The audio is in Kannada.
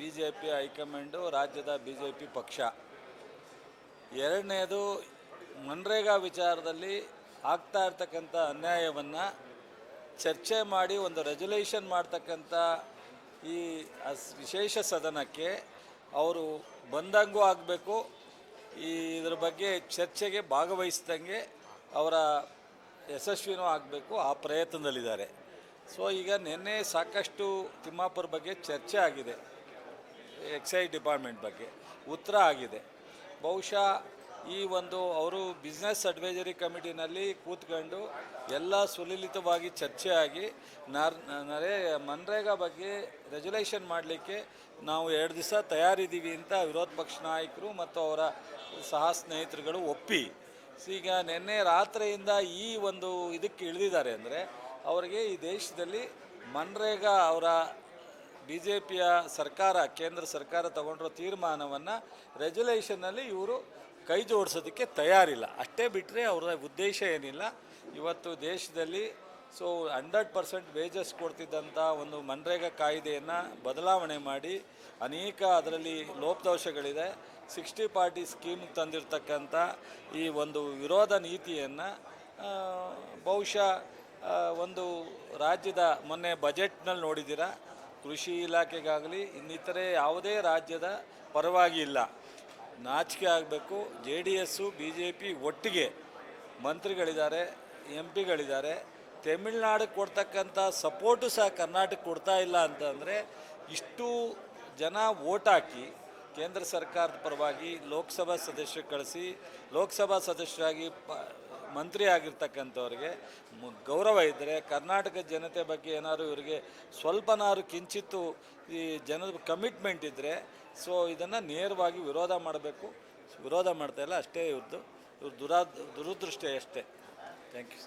ಬಿ ಜೆ ಪಿ ಹೈಕಮಾಂಡು, ರಾಜ್ಯದ ಬಿ ಜೆ ಪಿ ಪಕ್ಷ. ಎರಡನೇದು, ಮನ್ರೇಗಾ ವಿಚಾರದಲ್ಲಿ ಆಗ್ತಾ ಇರ್ತಕ್ಕಂಥ ಅನ್ಯಾಯವನ್ನು ಚರ್ಚೆ ಮಾಡಿ ಒಂದು ರೆಸಲ್ಯೂಷನ್ ಮಾಡ್ತಕ್ಕಂಥ ಈ ವಿಶೇಷ ಸದನಕ್ಕೆ ಅವರು ಬಂದಂಗೂ ಆಗಬೇಕು, ಇದ್ರ ಬಗ್ಗೆ ಚರ್ಚೆಗೆ ಭಾಗವಹಿಸ್ದಂಗೆ ಅವರ ಯಶಸ್ವಿನೂ ಆಗಬೇಕು, ಆ ಪ್ರಯತ್ನದಲ್ಲಿದ್ದಾರೆ. ಸೊ ಈಗ ನಿನ್ನೆ ಸಾಕಷ್ಟು ತಿಮ್ಮಾಪುರ ಬಗ್ಗೆ ಚರ್ಚೆ ಆಗಿದೆ, ಎಕ್ಸೈಸ್ ಡಿಪಾರ್ಟ್ಮೆಂಟ್ ಬಗ್ಗೆ ಉತ್ತರ ಆಗಿದೆ. ಬಹುಶಃ ಈ ಒಂದು ಅವರು ಬಿಸ್ನೆಸ್ ಅಡ್ವೈಸರಿ ಕಮಿಟಿನಲ್ಲಿ ಕೂತ್ಕೊಂಡು ಎಲ್ಲ ಸುಲಲಿತವಾಗಿ ಚರ್ಚೆ ಆಗಿ ಮನ್ರೇಗಾ ಬಗ್ಗೆ ರೆಸಲ್ಯೂಷನ್ ಮಾಡಲಿಕ್ಕೆ ನಾವು 2 ದಿವಸ ತಯಾರಿದ್ದೀವಿ ಅಂತ ವಿರೋಧ ಪಕ್ಷ ನಾಯಕರು ಮತ್ತು ಅವರ ಸಹ ಸ್ನೇಹಿತರುಗಳು ಒಪ್ಪಿ, ಈಗ ನಿನ್ನೆ ರಾತ್ರಿಯಿಂದ ಈ ಒಂದು ಇದಕ್ಕೆ ಇಳಿದಿದ್ದಾರೆ. ಅಂದರೆ ಅವರಿಗೆ ಈ ದೇಶದಲ್ಲಿ ಮನ್ರೇಗಾ ಅವರ ಬಿ ಜೆ ಪಿಯ ಸರ್ಕಾರ, ಕೇಂದ್ರ ಸರ್ಕಾರ ತಗೊಂಡಿರೋ ತೀರ್ಮಾನವನ್ನು ರೆಸಲ್ಯೂಷನ್ನಲ್ಲಿ ಇವರು ಕೈ ಜೋಡಿಸೋದಕ್ಕೆ ತಯಾರಿಲ್ಲ. ಅಷ್ಟೇ ಬಿಟ್ಟರೆ ಅವರ ಉದ್ದೇಶ ಏನಿಲ್ಲ. ಇವತ್ತು ದೇಶದಲ್ಲಿ 100% ವೇಜಸ್ ಕೊಡ್ತಿದ್ದಂಥ ಒಂದು ಮನ್ರೇಗಾ ಕಾಯ್ದೆಯನ್ನು ಬದಲಾವಣೆ ಮಾಡಿ ಅನೇಕ ಅದರಲ್ಲಿ ಲೋಪದೋಷಗಳಿದೆ. 60-40 ಸ್ಕೀಮ್ ತಂದಿರತಕ್ಕಂಥ ಈ ಒಂದು ವಿರೋಧ ನೀತಿಯನ್ನು ಬಹುಶಃ ಒಂದು ರಾಜ್ಯದ ಮೊನ್ನೆ ಬಜೆಟ್ನಲ್ಲಿ ನೋಡಿದ್ದೀರಾ, ಕೃಷಿ ಇಲಾಖೆಗಾಗಲಿ ಇನ್ನಿತರೆ ಯಾವುದೇ ರಾಜ್ಯದ ಪರವಾಗಿ ಇಲ್ಲ. ನಾಚಿಕೆ ಆಗಬೇಕು. JDS ಬಿ ಜೆ ಪಿ ಒಟ್ಟಿಗೆ ಮಂತ್ರಿಗಳಿದ್ದಾರೆ, MP ಗಳಿದ್ದಾರೆ. ತಮಿಳ್ನಾಡಿಗೆ ಕೊಡ್ತಕ್ಕಂಥ ಸಪೋರ್ಟು ಸಹ ಕರ್ನಾಟಕಕ್ಕೆ ಕೊಡ್ತಾ ಇಲ್ಲ ಅಂತಂದರೆ, ಇಷ್ಟು ಜನ ವೋಟ್ ಹಾಕಿ ಕೇಂದ್ರ ಸರ್ಕಾರದ ಪರವಾಗಿ ಲೋಕಸಭಾ ಸದಸ್ಯರು ಕಳಿಸಿ ಲೋಕಸಭಾ ಸದಸ್ಯರಾಗಿ ಮಂತ್ರಿ ಆಗಿರ್ತಕ್ಕಂಥವ್ರಿಗೆ ಗೌರವ ಇದ್ದರೆ, ಕರ್ನಾಟಕದ ಜನತೆ ಬಗ್ಗೆ ಏನಾದ್ರು ಇವರಿಗೆ ಸ್ವಲ್ಪನಾದ್ರು ಕಿಂಚಿತ್ತು ಈ ಜನದ ಕಮಿಟ್ಮೆಂಟ್ ಇದ್ದರೆ, ಇದನ್ನು ನೇರವಾಗಿ ವಿರೋಧ ಮಾಡಬೇಕು. ವಿರೋಧ ಮಾಡ್ತಾಯಿಲ್ಲ, ಅಷ್ಟೇ ಇವ್ರದ್ದು ದುರದೃಷ್ಟ ಅಷ್ಟೇ. Thank you.